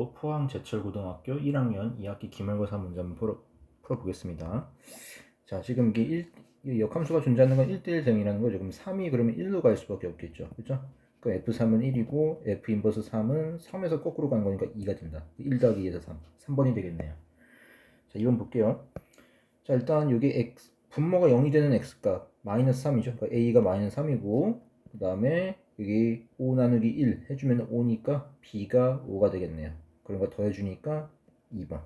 또 포항제철고등학교 1학년 2학기 기말고사 문제 한번 풀어보겠습니다. 자, 지금 이게 이 역함수가 존재하는 건 1대1 대응이라는 거죠. 그럼 3이 그러면 1로 갈 수밖에 없겠죠. 그죠? 그러니까 F3은 1이고 F 인버스 3은 3에서 거꾸로 가는 거니까 2가 된다. 1 더하기 2에서 3번이 되겠네요. 자, 2번 볼게요. 자, 일단 여기 x 분모가 0이 되는 x값 마이너스 3이죠. 그러니까 a가 마이너스 3이고 그 다음에 여기 5 나누기 1 해주면 5니까 b가 5가 되겠네요. 그런 거 더해주니까 2번.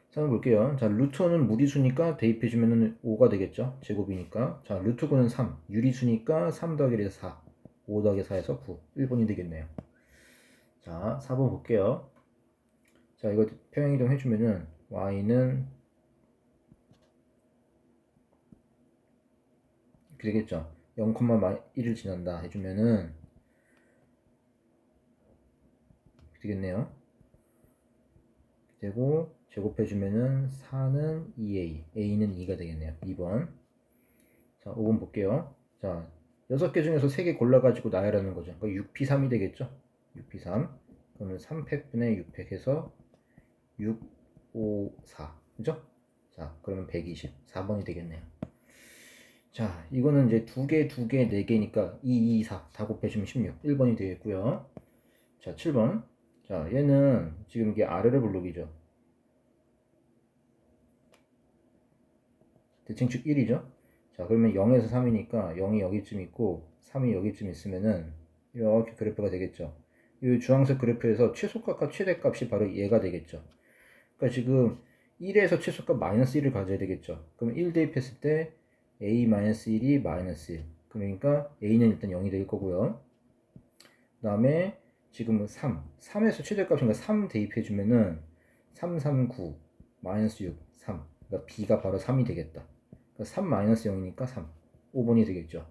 자, 한번 볼게요. 자, 루트는 무리수니까 대입해주면 5가 되겠죠. 제곱이니까. 자, 루트 9는 3. 유리수니까 3 더하기 1에서 4. 5 더하기 4에서 9. 1번이 되겠네요. 자, 4번 볼게요. 자, 이거 평행이동 해주면은 y는 이렇게 되겠죠. 0,1을 지난다 해주면은 되겠네요. 되고 제곱해주면은 4는 2a, a는 2가 되겠네요. 2번. 자, 5번 볼게요. 자, 6개 중에서 3개 골라가지고 나열하는 거죠. 그러니까 6p3이 되겠죠. 6p3. 그러면 3팩분의 6팩 해서 6, 5, 4. 그죠? 자, 그러면 120. 4번이 되겠네요. 자, 이거는 이제 2개, 2개, 4개니까 2, 2, 4. 다 곱해주면 16. 1번이 되겠고요. 자, 7번. 자, 얘는 지금 이게 아래로 블록이죠. 대칭축 1이죠. 자, 그러면 0에서 3이니까 0이 여기쯤 있고 3이 여기쯤 있으면은 이렇게 그래프가 되겠죠. 이 주황색 그래프에서 최소값과 최대값이 바로 얘가 되겠죠. 그러니까 지금 1에서 최소값 마이너스 1을 가져야 되겠죠. 그러면 1 대입했을 때 a-1이 마이너스 1. 그러니까 a는 일단 0이 될 거고요. 그 다음에 지금은 3에서 최대값인가 3 대입해주면은 3, 3, 9, 마이너스 6, 3. 그러니까 b가 바로 3이 되겠다. 그러니까 3 마이너스 0이니까 3. 5번이 되겠죠.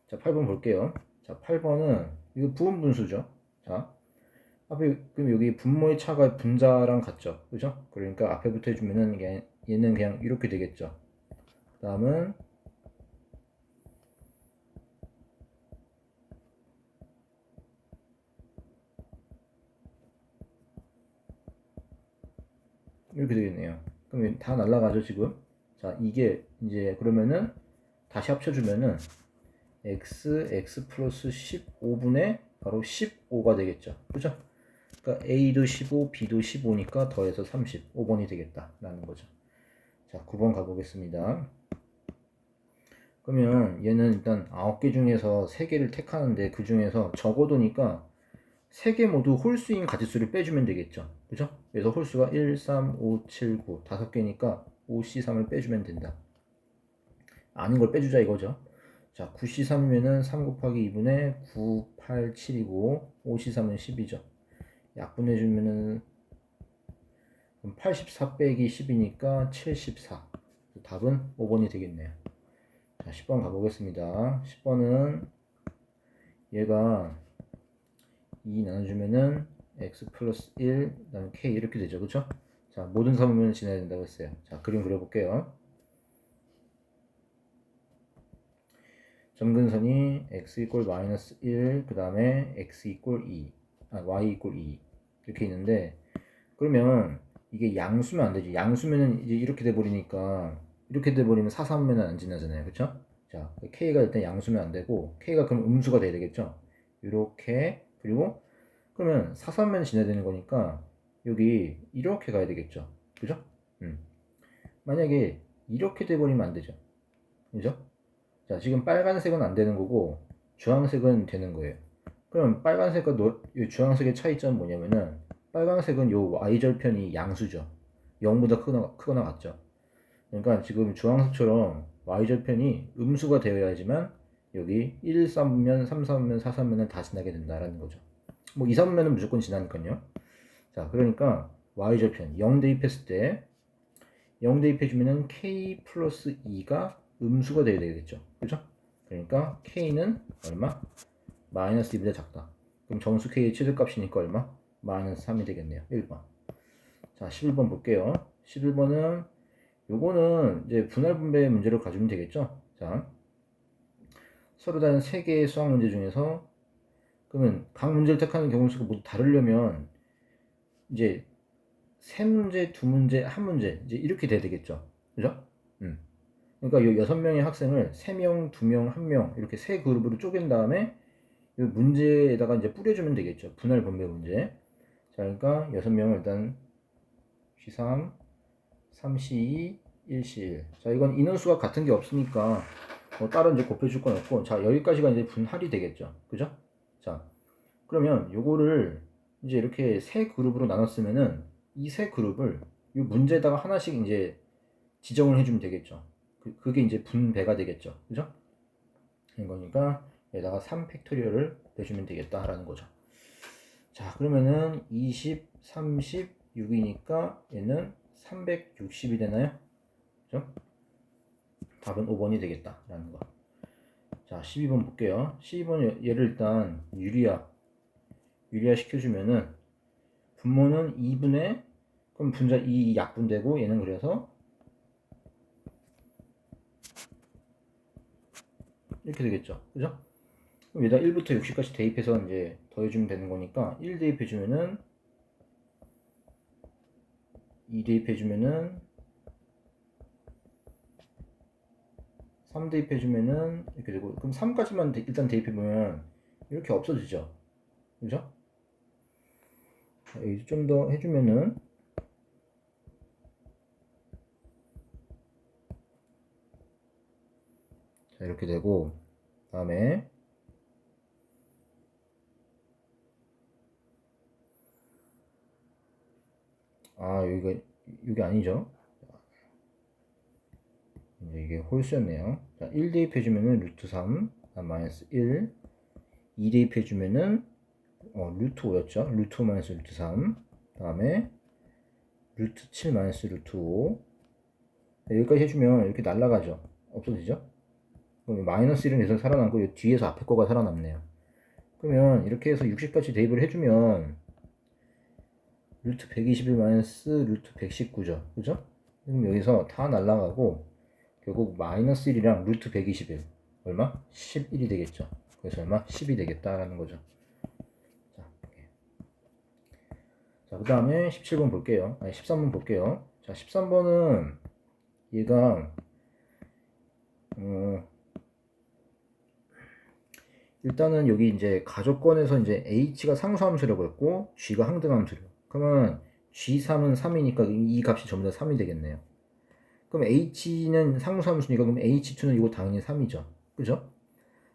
자, 8번 볼게요. 자, 8번은 이거 부분분수죠. 자, 앞에 그럼 여기 분모의 차가 분자랑 같죠. 그죠? 그러니까 앞에부터 해주면은 얘는 그냥 이렇게 되겠죠. 그 다음은 이렇게 되겠네요. 그럼 다 날라가죠 지금. 자, 이게 이제 그러면은 다시 합쳐주면은 x 플러스 15분의 바로 15가 되겠죠. 그죠? 그러니까 a도 15, b도 15니까 더해서 30, 5번이 되겠다 라는 거죠. 자, 9번 가보겠습니다. 그러면 얘는 일단 9개 중에서 3개를 택하는데 그 중에서 적어도니까 3개 모두 홀수인 가짓수를 빼주면 되겠죠. 그죠? 그래서 홀수가 1, 3, 5, 7, 9 5개니까 5C3을 빼주면 된다. 아닌 걸 빼주자 이거죠. 자, 9C3이면은 3 곱하기 2분의 9, 8, 7이고 5C3은 10이죠. 약분해주면은 84 빼기 10이니까 74. 답은 5번이 되겠네요. 자, 10번 가보겠습니다. 10번은 얘가 2 나눠주면은 x 플러스 1, 그 다음에 k 이렇게 되죠. 그쵸? 자, 모든 삼음면을 지나야 된다고 했어요. 자, 그림 그려볼게요. 점근선이 x 이꼴 마이너스 1, 그 다음에 x 이꼴 2, y 이꼴 2 이렇게 있는데 그러면 이게 양수면 안 되지. 양수면은 이제 이렇게 돼버리니까 이렇게 돼버리면 사삼면은 안 지나잖아요. 그쵸? 자, k가 일단 양수면 안 되고 k가 그럼 음수가 돼야 되겠죠? 이렇게 그리고 그러면 사삼면 지나야 되는 거니까 여기 이렇게 가야 되겠죠. 그죠? 만약에 이렇게 돼버리면 안 되죠. 그죠? 자, 지금 빨간색은 안 되는 거고 주황색은 되는 거예요. 그럼 빨간색과 주황색의 차이점은 뭐냐면은 빨간색은 요 y절편이 양수죠. 0보다 크거나 같죠. 그러니까 지금 주황색처럼 y절편이 음수가 되어야지만 여기 1, 3면, 3, 3면, 4, 3면은 다 지나게 된다라는 거죠. 뭐 2, 3면은 무조건 지나니까요. 자, 그러니까 y절편 0 대입했을 때 0 대입해주면은 k 플러스 2가 음수가 되어야 되겠죠. 그죠? 그러니까 k는 얼마? 마이너스 2보다 작다. 그럼 정수 k의 최대값이니까 얼마? 마이너스 3이 되겠네요. 1번. 자, 11번 볼게요. 11번은 요거는 이제 분할 분배 문제를 가지면 되겠죠. 자, 서로 다른 3개의 수학 문제 중에서 그러면 각 문제를 택하는 경우 수가 모두 다르려면 이제 세 문제, 두 문제, 한 문제 이제 이렇게 돼야 되겠죠. 그죠? 그러니까 이 6명의 학생을 3명, 2명, 1명 이렇게 세 그룹으로 쪼갠 다음에 이 문제에다가 이제 뿌려주면 되겠죠. 분할 분배 문제. 자, 그러니까 6명을 일단 C3, 3C2, 1C1. 자, 이건 인원수가 같은 게 없으니까 뭐 따로 이제 곱해줄 건 없고, 자, 여기까지가 이제 분할이 되겠죠. 그죠? 자, 그러면 요거를 이제 이렇게 세 그룹으로 나눴으면은 이 세 그룹을 이 문제에다가 하나씩 이제 지정을 해주면 되겠죠. 그게 이제 분배가 되겠죠. 그죠? 이거니까 여기다가 3팩토리얼을 내주면 되겠다라는 거죠. 자, 그러면은 20, 30, 6이니까 얘는 360이 되나요? 그죠? 답은 5번이 되겠다라는 거. 자, 12번 볼게요. 12번 얘를 일단 유리화 시켜주면은 분모는 2분의 그럼 분자 2 약분되고 얘는 그래서 이렇게 되겠죠. 그죠? 그럼 여기다 1부터 60까지 대입해서 이제 더해주면 되는 거니까 1 대입해주면은 2 대입해주면은 3 대입해주면은 이렇게 되고 그럼 3까지만 일단 대입해보면 이렇게 없어지죠. 그죠? 여기 좀 더 해주면은 자, 이렇게 되고 다음에 여기 아니죠. 이제 이게 홀수였네요. 자, 1 대입해주면은 루트 3, 마이너스 1, 2 대입해주면은 루트 5였죠. 루트 5 마이너스 루트 3, 다음에 루트 7 마이너스 루트 5. 여기까지 해주면 이렇게 날라가죠. 없어지죠. 그럼 마이너스 1은 여기서 살아남고 뒤에서 앞에 거가 살아남네요. 그러면 이렇게 해서 60까지 대입을 해주면 루트 121 마이너스 루트 119죠. 그죠? 그럼 여기서 다 날라가고 결국 마이너스 1이랑 루트 121 얼마? 11이 되겠죠. 그래서 얼마? 10이 되겠다라는 거죠. 자, 그 다음에 17번 볼게요. 아니, 13번 볼게요. 자, 13번은 얘가 일단은 여기 이제 가족권에서 이제 H가 상수함수라고 했고 G가 항등함수래요. 그러면 G3은 3이니까 이 값이 전부 다 3이 되겠네요. 그럼 H는 상수함수니까 그럼 H2는 이거 당연히 3이죠. 그죠?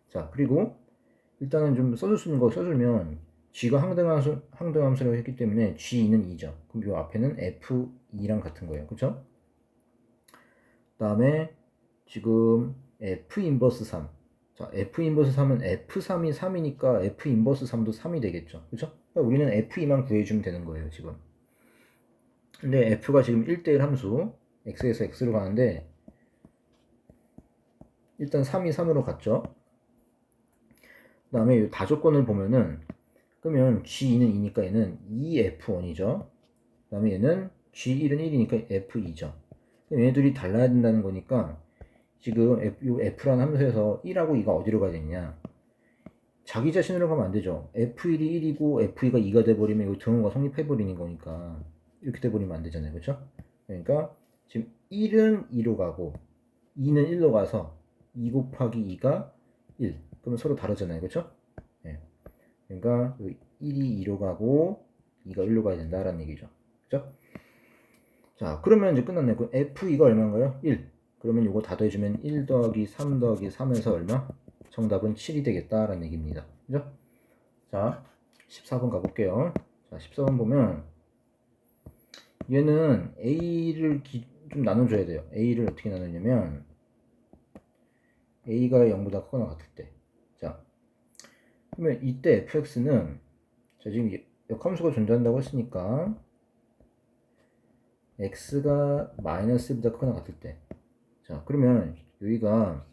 자, 그리고 일단은 좀 써줄 수 있는 거 써주면 G가 항등함수라고 했기 때문에 G는 2죠. 그럼 요 앞에는 F2랑 같은 거예요. 그죠? 그 다음에 지금 F 인버스 3. 자, F 인버스 3은 F3이 3이니까 F 인버스 3도 3이 되겠죠. 그죠? 그러니까 우리는 F2만 구해주면 되는 거예요, 지금. 근데 F가 지금 1대1 함수, X에서 X로 가는데, 일단 3이 3으로 갔죠. 그 다음에 이 다조건을 보면은, 그러면 G2는 2니까 얘는 2F1이죠. 그 다음에 얘는 G1은 1이니까 F2죠. 얘네들이 달라야 된다는 거니까, 지금 F라는 함수에서 1하고 2가 어디로 가야 되느냐. 자기 자신으로 가면 안 되죠. F1이 1이고 F2가 2가 돼버리면 이거 등호가 성립해버리는 거니까 이렇게 돼버리면 안 되잖아요. 그렇죠? 그러니까 지금 1은 2로 가고 2는 1로 가서 2 곱하기 2가 1. 그러면 서로 다르잖아요. 그렇죠? 네. 그러니까 1이 2로 가고 2가 1로 가야 된다라는 얘기죠. 그렇죠? 자, 그러면 이제 끝났네요. 그 F2가 얼마인가요? 1. 그러면 이거 다 더해주면 1 더하기 3 더하기 3에서 얼마? 정답은 7이 되겠다라는 얘기입니다. 그죠? 자, 14번 가볼게요. 자, 14번 보면 얘는 A를 좀 나눠줘야 돼요. A를 어떻게 나누냐면 A가 0보다 크거나 같을 때. 자, 그러면 이때 fx는 자, 지금 역함수가 존재한다고 했으니까 x가 마이너스 보다 크거나 같을 때. 자, 그러면 여기가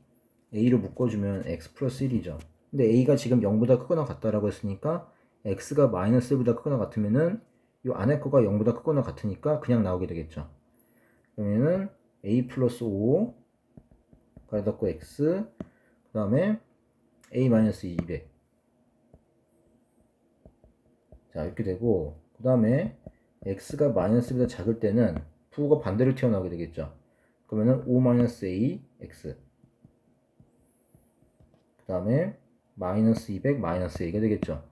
a로 묶어주면 x 플러스 1이죠. 근데 a가 지금 0보다 크거나 같다라고 했으니까 x가 마이너스 1보다 크거나 같으면은 이 안에 거가 0보다 크거나 같으니까 그냥 나오게 되겠죠. 그러면은 a 플러스 5 가로닫고 x 그 다음에 a 마이너스 200 자, 이렇게 되고, 그 다음에 x가 마이너스보다 작을 때는 부호가 반대로 튀어나오게 되겠죠. 그러면은 5-a x. 그 다음에 마이너스 200 마이너스 a가 되겠죠.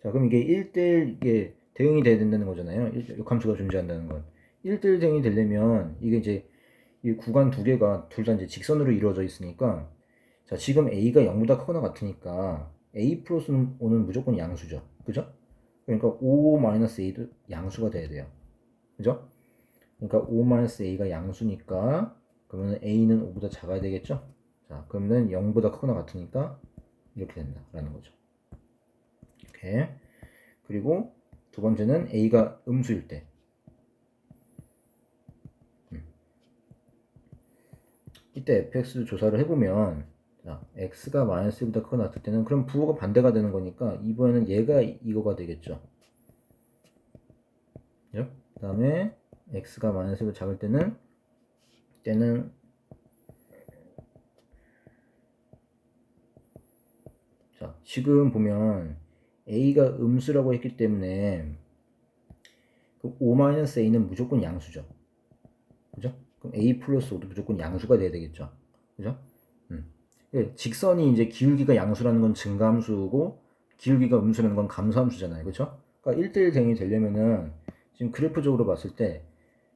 자, 그럼 이게 1대1 이게 대응이 돼야 된다는 거잖아요. 역함수가 존재한다는 건. 1대1 대응이 되려면 이게 이제 이 구간 두 개가 둘 다 이제 직선으로 이루어져 있으니까, 자, 지금 a가 0보다 크거나 같으니까 a 플러스 5는 무조건 양수죠. 그죠? 그러니까 5-a도 양수가 돼야 돼요. 그죠? 그러니까 5-a가 양수니까 그러면 a는 5보다 작아야 되겠죠? 자, 그러면 0보다 크거나 같으니까 이렇게 된다라는 거죠. 이렇게. 그리고 두 번째는 a가 음수일 때. 이때 fx 조사를 해보면, 자, x가 마이너스 1보다 크거나 같을 때는 그럼 부호가 반대가 되는 거니까 이번에는 얘가 이거가 되겠죠. 그죠? 그 다음에 x가 마이너스 1보다 작을 때는 자, 지금 보면 a가 음수라고 했기 때문에 그 5-a는 무조건 양수죠. 그죠? 그럼 a 플러스 5도 무조건 양수가 돼야 되겠죠. 그죠? 직선이 이제 기울기가 양수라는 건 증가함수고 기울기가 음수라는 건 감소함수잖아요. 그죠? 그러니까 1대1 대응이 되려면은 지금 그래프적으로 봤을 때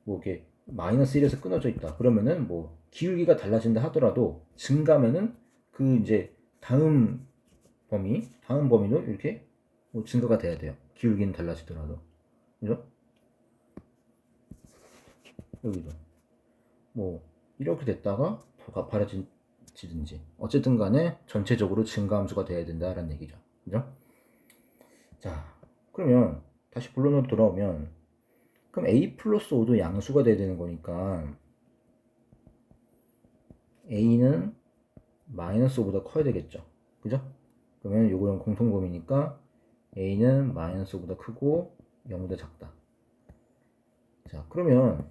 뭐 이렇게 마이너스 1에서 끊어져 있다. 그러면은 뭐 기울기가 달라진다 하더라도 증가면은 그 이제 다음 범위도 이렇게 뭐 증가가 돼야 돼요. 기울기는 달라지더라도. 그죠? 여기도. 뭐, 이렇게 됐다가 더 가파라지든지. 어쨌든 간에 전체적으로 증가함수가 돼야 된다라는 얘기죠. 그죠? 자, 그러면 다시 본론으로 돌아오면, 그럼 a 플러스 5도 양수가 돼야 되는 거니까, a는 마이너스 5보다 커야 되겠죠. 그죠? 그러면 요거는 공통범위니까 a는 마이너스 5보다 크고 0보다 작다. 자, 그러면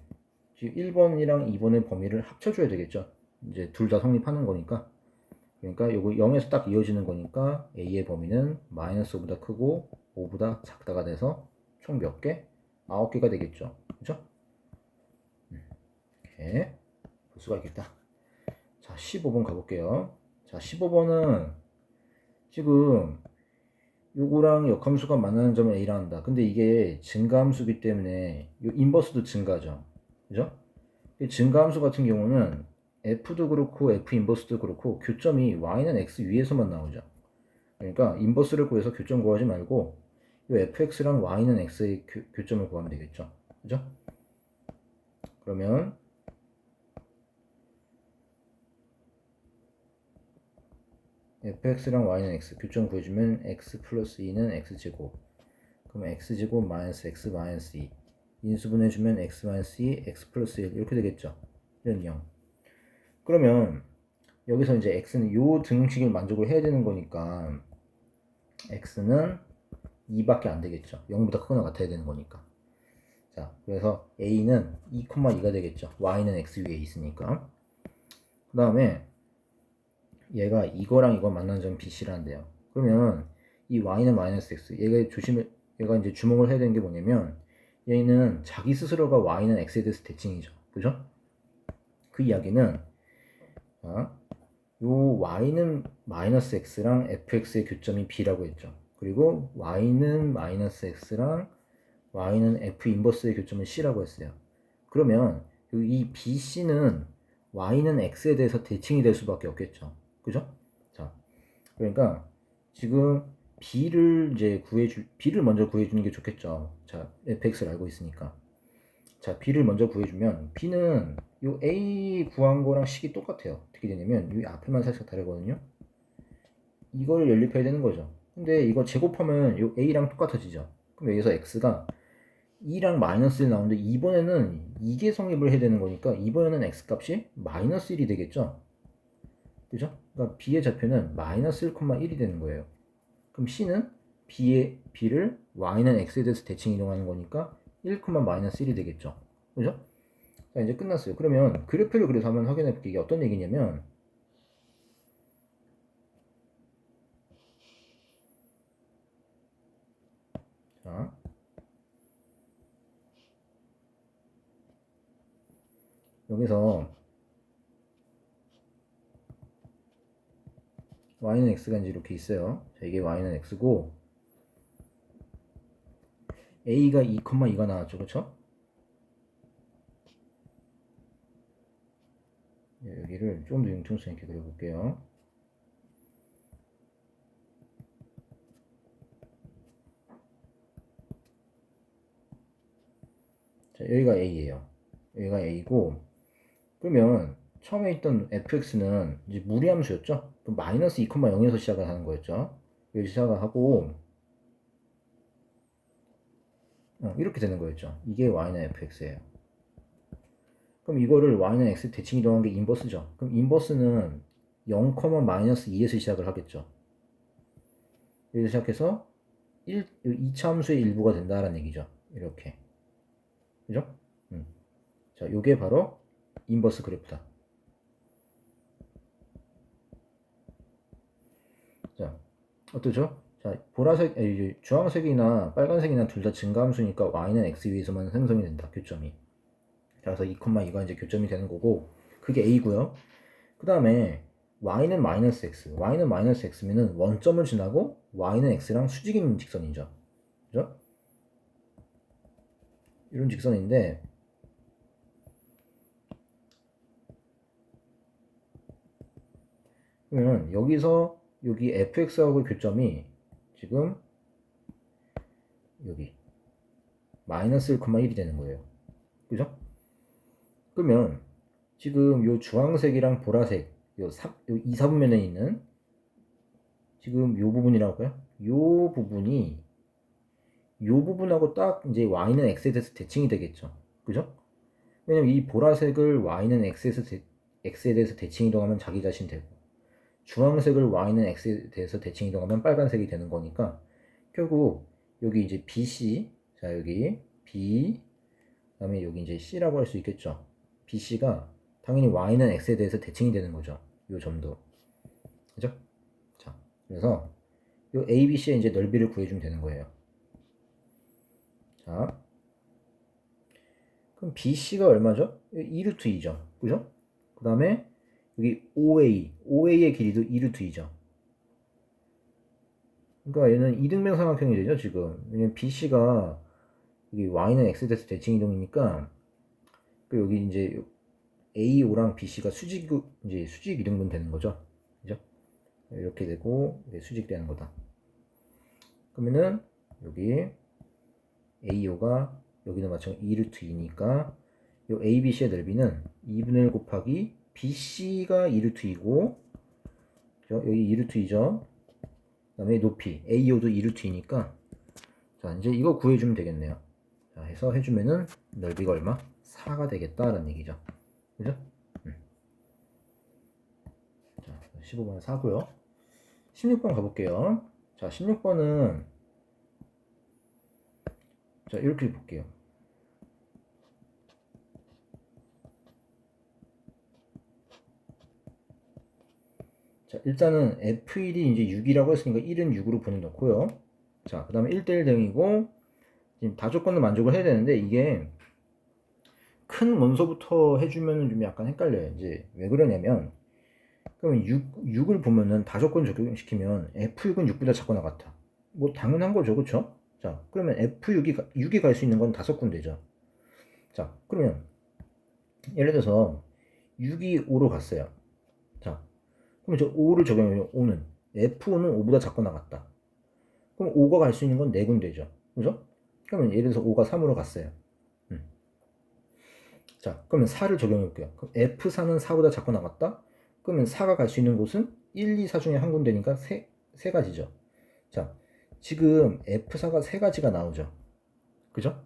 지금 1번이랑 2번의 범위를 합쳐줘야 되겠죠. 이제 둘 다 성립하는 거니까. 그러니까 요거 0에서 딱 이어지는 거니까 a의 범위는 마이너스 5보다 크고 5보다 작다가 돼서 총 몇 개? 9개가 되겠죠. 그죠? 이렇게 볼 수가 있겠다. 자, 15번 가볼게요. 자, 15번은 지금 요거랑 역함수가 만나는 점을 a라 한다. 근데 이게 증가함수기 때문에 요 인버스도 증가죠. 그죠? 증가함수 같은 경우는 f도 그렇고 f 인버스도 그렇고 교점이 y는 x 위에서만 나오죠. 그러니까 인버스를 구해서 교점 구하지 말고 이 fx랑 y는 x의 교점을 구하면 되겠죠. 그죠? 그러면 fx랑 y는 x 교점 구해주면 x 플러스 2는 x제곱, 그럼 x제곱 마이너스 x 마이너스 2 인수분해주면 x 마이너스 2 x 플러스 1 이렇게 되겠죠. 이런 0. 그러면 여기서 이제 x는 요 등식을 만족을 해야 되는 거니까 x는 2밖에 안 되겠죠. 0보다 크거나 같아야 되는 거니까. 자, 그래서 a는 2,2가 되겠죠. y는 x 위에 있으니까. 그 다음에 얘가 이거랑 이거 만나는 점 bc란데요. 그러면 이 y는 마이너스 x, 얘가 이제 주목을 해야 되는 게 뭐냐면 얘는 자기 스스로가 y는 x에 대해서 대칭이죠. 그죠? 그 이야기는 요 y는 마이너스 x랑 fx의 교점이 b라고 했죠. 그리고 y는 마이너스 x랑 y는 f 인버스의 교점은 c라고 했어요. 그러면 이 bc는 y는 x에 대해서 대칭이 될 수밖에 없겠죠. 그죠? 자, 그러니까 지금 b를 먼저 구해주는 게 좋겠죠. 자, fx를 알고 있으니까. 자, b를 먼저 구해주면 b는 요 a 구한 거랑 식이 똑같아요. 어떻게 되냐면 이 앞에만 살짝 다르거든요. 이걸 연립해야 되는 거죠. 근데 이거 제곱하면 요 a랑 똑같아지죠. 그럼 여기서 x가 2랑 마이너스 1 나오는데 이번에는 이게 성립을 해야 되는 거니까 이번에는 x값이 마이너스 1이 되겠죠. 그죠? 그러니까 b의 좌표는 마이너스 1,1이 되는 거예요. 그럼 c는 b를 y는 x에 대해서 대칭 이동하는 거니까 1, 마이너스 1이 되겠죠. 그죠? 자, 이제 끝났어요. 그러면 그래프를 그래서 한번 확인해 볼게요. 이게 어떤 얘기냐면 자, 여기서 y는 x가 이제 이렇게 있어요. 자, 이게 y는 x고 a가 2,2가 나왔죠, 그쵸? 여기를 좀 더 융통성 있게 그려볼게요. 자, 여기가 a예요. 여기가 a고, 그러면 처음에 있던 fx는 이제 무리함수였죠? 그럼 마이너스 2,0에서 시작을 하는 거였죠? 여기 시작을 하고, 이렇게 되는 거였죠. 이게 y는 fx예요. 그럼 이거를 y는 x 대칭 이동한 게 인버스죠. 그럼 인버스는 0, 마이너스 2에서 시작을 하겠죠. 여기서 시작해서 2차 함수의 일부가 된다라는 얘기죠. 이렇게. 그죠? 자, 요게 바로 인버스 그래프다. 자, 어떠죠? 자, 주황색이나 빨간색이나 둘 다 증가함수니까 y는 x 위에서만 생성이 된다. 교점이. 자, 그래서 2,2가 이제 교점이 되는 거고, 그게 a고요. 그 다음에 y는 마이너스 x. y는 마이너스 x면은 원점을 지나고 y는 x랑 수직인 직선이죠. 그죠? 이런 직선인데, 그러면 여기서 여기 fx하고의 교점이 지금 여기 마이너스 1,1이 되는 거예요. 그죠? 그러면 지금 요 주황색이랑 보라색 요 2, 4분면에 있는 지금 요 부분이라고 할까요? 요 부분이 요 부분하고 딱 이제 y는 x에 대해서 대칭이 되겠죠. 그죠? 왜냐면 이 보라색을 y는 x에 대해서 대칭 이동하면 자기 자신 되고, 주황색을 y는 x에 대해서 대칭 이동하면 빨간색이 되는 거니까, 결국 여기 이제 BC, 자 여기 B, 그다음에 여기 이제 C라고 할 수 있겠죠. BC가 당연히 y는 x에 대해서 대칭이 되는 거죠. 요 점도. 그죠? 자, 그래서 요 ABC의 이제 넓이를 구해주면 되는 거예요. 자, 그럼 BC가 얼마죠? 2루트 2죠. 그죠? 그 다음에 여기 OA의 길이도 2루트 2죠. 그러니까 얘는 이등변 삼각형이 되죠, 지금. 왜냐면 BC가 여기 y는 x에 대해서 대칭 이동이니까, 그 여기 이제 AO랑 BC가 이제 수직 이등분 되는 거죠. 그죠? 이렇게 되고, 수직되는 거다. 그러면은 여기 AO가 여기는 마찬가지 2루트 2니까 요 ABC의 넓이는 2분의 1 곱하기 BC가 2루트 2고, 여기 2루트 2죠. 그 다음에 높이 AO도 2루트 2니까, 자 이제 이거 구해주면 되겠네요. 자 해서 해주면은 넓이가 얼마? 4가 되겠다라는 얘기죠. 그죠? 자 15번은 4고요. 16번 가볼게요. 자 16번은 자 이렇게 볼게요. 자, 일단은 F1이 이제 6이라고 했으니까 1은 6으로 보내놓고요. 자, 그 다음에 1대1 대응이고, 지금 다조건을 만족을 해야 되는데, 이게 큰 원소부터 해주면 좀 약간 헷갈려요. 이제 왜 그러냐면, 그러면 6을 보면은 다조건 적용시키면 F6은 6보다 작거나 같아. 뭐 당연한 거죠, 그쵸? 자, 그러면 F6이 갈 수 있는 건 5군데죠. 자, 그러면 예를 들어서 6이 5로 갔어요. 자, 그럼 저 5를 적용해요. 5는 F5는 5보다 작거나 같다. 그럼 5가 갈 수 있는 건 4군데죠. 그죠? 그러면 예를 들어서 5가 3으로 갔어요. 자, 그러면 4를 적용해 볼게요. 그럼 F4는 4보다 작거나 같다? 그러면 4가 갈 수 있는 곳은 1, 2, 4 중에 한 군데니까 세 가지죠. 자, 지금 F4가 세 가지가 나오죠. 그죠?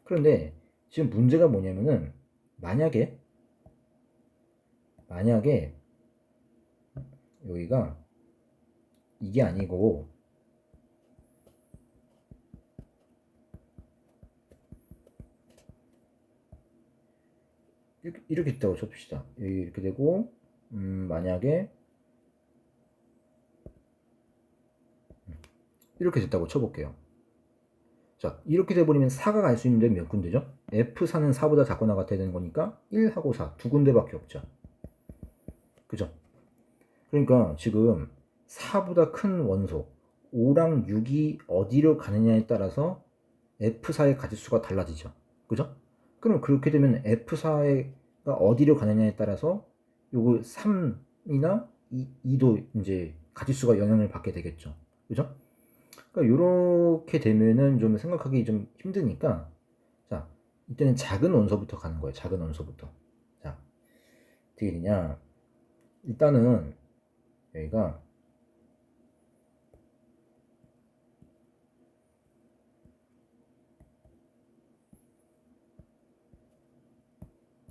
그런데 지금 문제가 뭐냐면은 만약에 여기가 이게 아니고 이렇게 됐다고 칩시다. 이렇게 되고 만약에 이렇게 됐다고 쳐볼게요. 자, 이렇게 돼버리면 4가 갈 수 있는데 몇 군데죠? F4는 4보다 작거나 같아야 되는 거니까 1하고 4 두 군데밖에 없죠. 그죠? 그러니까 지금 4보다 큰 원소 5랑 6이 어디로 가느냐에 따라서 F4의 가짓수가 달라지죠. 그죠? 그럼 그렇게 되면 F4가 어디로 가느냐에 따라서 요거 3이나 2도 이제 가짓수가 영향을 받게 되겠죠. 그죠? 그러니까 요렇게 되면은 좀 생각하기 좀 힘드니까, 자, 이때는 작은 원소부터 가는 거예요. 작은 원소부터. 자, 어떻게 되냐. 일단은 여기가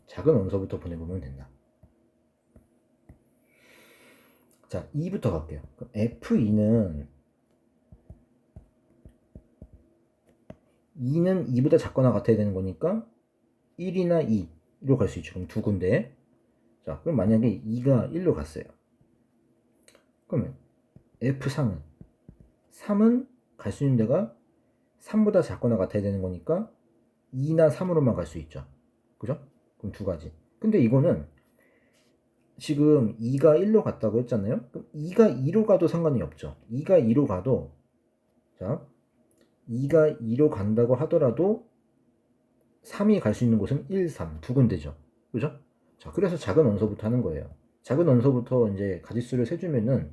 작은 원소부터 보내보면 된다. 자, 2부터 갈게요. 그럼 F2는 2는 2보다 작거나 같아야 되는 거니까 1이나 2로 갈 수 있죠. 그럼 두 군데. 자, 그럼 만약에 2가 1로 갔어요. 그러면 F3은 3은 갈 수 있는 데가 3보다 작거나 같아야 되는 거니까 2나 3으로만 갈 수 있죠. 그죠? 그럼 두 가지. 근데 이거는 지금 2가 1로 갔다고 했잖아요. 그럼 2가 2로 가도 상관이 없죠. 2가 2로 가도, 자, 2가 2로 간다고 하더라도 3이 갈 수 있는 곳은 1, 3 두 군데죠. 그죠? 자, 그래서 작은 원소부터 하는 거예요. 작은 원소부터 이제 가짓수를 세주면은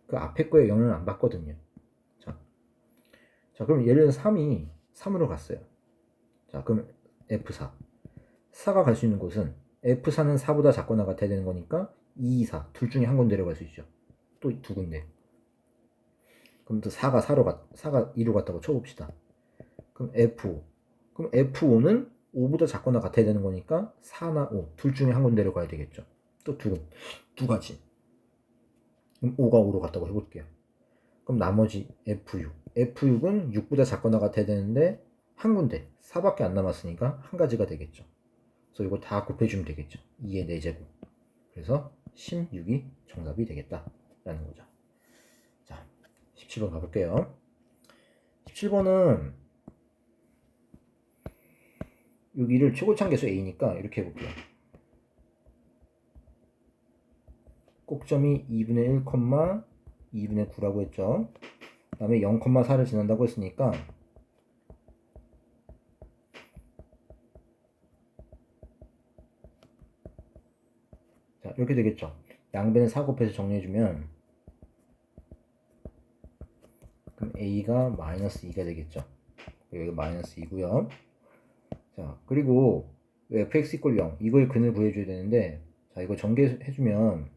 그 앞에 거에 영향을 안 받거든요. 자, 그럼 예를 들어 3이 3으로 갔어요. 자, 그럼 F4. 4가 갈 수 있는 곳은 F4는 4보다 작거나 같아야 되는 거니까 2, 4. 둘 중에 한 군데로 갈 수 있죠. 또 두 군데. 그럼 또 4가 2로 갔다고 쳐봅시다. 그럼 F5. 그럼 F5는 5보다 작거나 같아야 되는 거니까 4나 5. 둘 중에 한 군데로 가야 되겠죠. 또 두 가지. 그럼 5가 5로 갔다고 해볼게요. 그럼 나머지 F6. F6은 6보다 작거나 같아야 되는데 한 군데 4밖에 안 남았으니까 한 가지가 되겠죠. 그래서 이거 다 곱해주면 되겠죠. 2의 4제곱. 그래서 16이 정답이 되겠다 라는 거죠. 자, 17번 가볼게요. 17번은 여기를 최고차함계수 a니까 이렇게 해볼게요. 꼭점이 2분의 1, 2분의 9라고 했죠. 그 다음에 0,4를 지난다고 했으니까 자, 이렇게 되겠죠. 양변에 4 곱해서 정리해주면 그럼 a가 마이너스 2가 되겠죠. 여기가 마이너스 2고요. 자, 그리고 fx = 0 이거의 근을 구해줘야 되는데, 자, 이거 전개해주면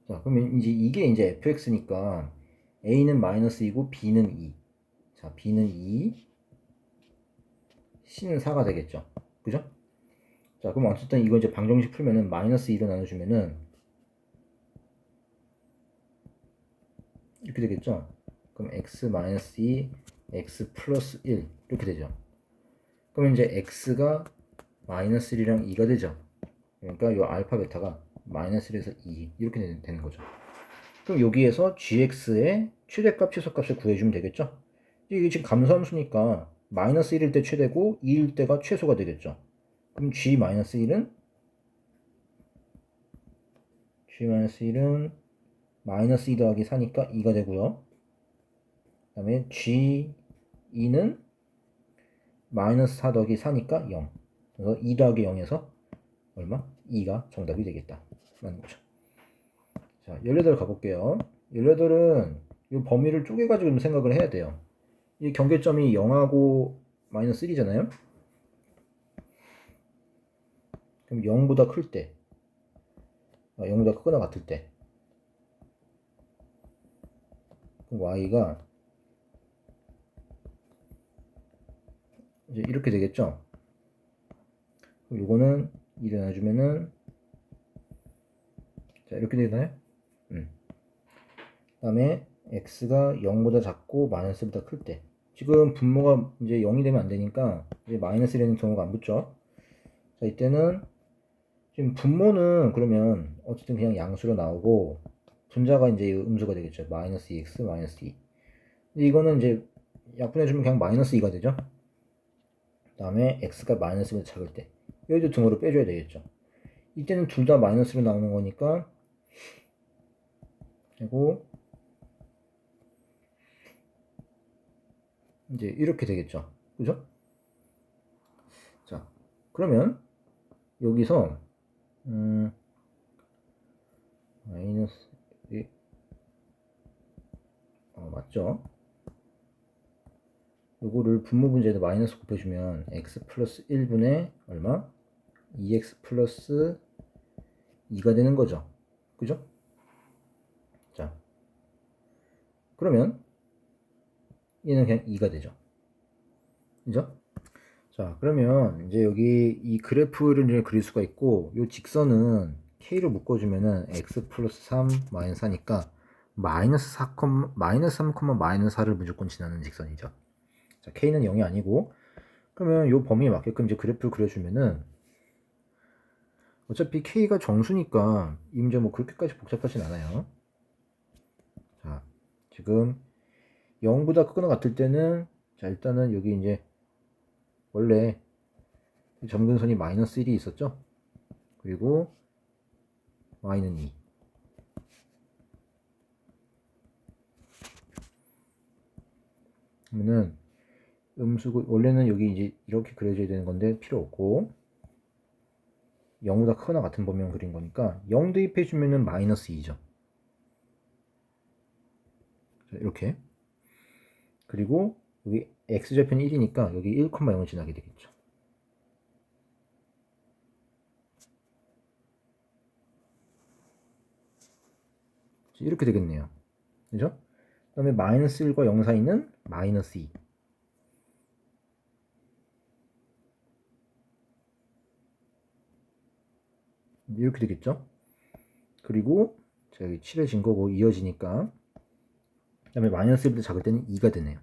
자, 그러면 이게 이제 fx니까 a는 마이너스 2고 b는 2. 자, b는 2, c는 4가 되겠죠. 그죠? 자, 그럼 어쨌든 이거 이제 방정식 풀면은 마이너스 2로 나눠주면은 이렇게 되겠죠. 그럼 x 마이너스 2, x 플러스 1 이렇게 되죠. 그러면 이제 x가 마이너스 1이랑 2가 되죠. 그러니까 이 알파 베타가 마이너스 1에서 2 이렇게 되는 거죠. 그럼 여기에서 gx의 최대값, 최소값을 구해주면 되겠죠. 이게 지금 감소함수니까 마이너스 1일 때 최대고 2일 때가 최소가 되겠죠. 그럼 g 마이너스 1은 마이너스 2 더하기 4니까 2가 되고요. 그 다음에 g2는 마이너스 4 더하기 4니까 0. 그래서 2 더하기 0에서 얼마? 2가 정답이 되겠다 라는 거죠. 자, 18 가볼게요. 18은 이 범위를 쪼개가지고 좀 생각을 해야 돼요. 이 경계점이 0하고 마이너스 1이잖아요. 그럼 0보다 클 때, 0보다 크거나 같을 때, 그럼 y가 이제 이렇게 되겠죠. 그럼 요거는 2를 나눠주면은 자, 이렇게 되나요? 그 다음에 x가 0보다 작고 마이너스보다 클 때 지금 분모가 이제 0이 되면 안 되니까 이제 마이너스 1이라는 경우가 안 붙죠. 자, 이때는 지금 분모는 그러면 어쨌든 그냥 양수로 나오고 분자가 이제 음수가 되겠죠. 마이너스 2x 마이너스 2. 근데 이거는 이제 약분해주면 그냥 마이너스 2가 되죠. 그 다음에 x가 마이너스보다 작을 때 여기도 등으로 빼줘야 되겠죠. 이때는 둘 다 마이너스로 나오는 거니까 그리고 이제 이렇게 되겠죠. 그죠? 자, 그러면 여기서 마이너스 맞죠? 요거를 분모 분자에다 마이너스 곱해주면 x 플러스 1분의 얼마? 2x 플러스 2가 되는 거죠. 그죠? 자, 그러면 얘는 그냥 2가 되죠. 그죠? 자, 그러면 이제 여기 이 그래프를 이제 그릴 수가 있고, 요 직선은 k로 묶어주면은 x 플러스 3 마이너스 4니까 마이너스 4, 마이너스 3, 마이너스 4를 무조건 지나는 직선이죠. 자, k는 0이 아니고, 그러면 요 범위에 맞게끔 이제 그래프를 그려주면은 어차피 k가 정수니까 이 문제 뭐 그렇게까지 복잡하진 않아요. 자, 지금 0보다 크거나 같을 때는 자, 일단은 여기 이제 원래 점근선이 마이너스 1이 있었죠. 그리고 y는 2. 그러면은 음수고 원래는 여기 이제 이렇게 그려져야 되는 건데 필요 없고 0보다 크거나 같은 범위만 그린 거니까 0 대입해 주면은 마이너스 2죠. 이렇게. 그리고 여기 x좌표는 1이니까 여기 1,0을 지나게 되겠죠. 이렇게 되겠네요. 그죠? 그 다음에 마이너스 1과 0 사이는 마이너스 2. 이렇게 되겠죠? 그리고 자, 여기 칠해진 거고 이어지니까 그 다음에 마이너스 1보다 작을 때는 2가 되네요.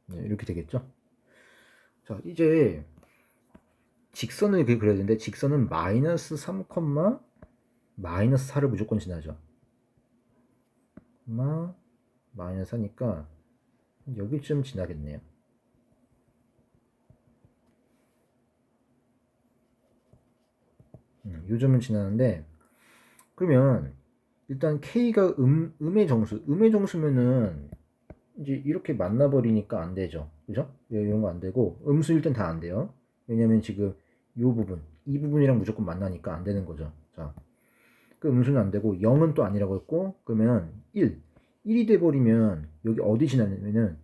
네, 이렇게 되겠죠? 자, 이제 직선을 그려야 되는데 직선은 마이너스 3, 마이너스 4를 무조건 지나죠. 마이너스 4니까 여기쯤 지나겠네요. 요점은 지나는데 그러면 일단 K가 음의 정수면은 이제 이렇게 만나버리니까 안 되죠. 그죠? 이런 거 안 되고 음수일 땐 다 안 돼요. 왜냐면 지금 이 부분이랑 무조건 만나니까 안 되는 거죠. 자, 그 음수는 안 되고 0은 또 아니라고 했고 그러면 1이 돼버리면 여기 어디 지나냐면은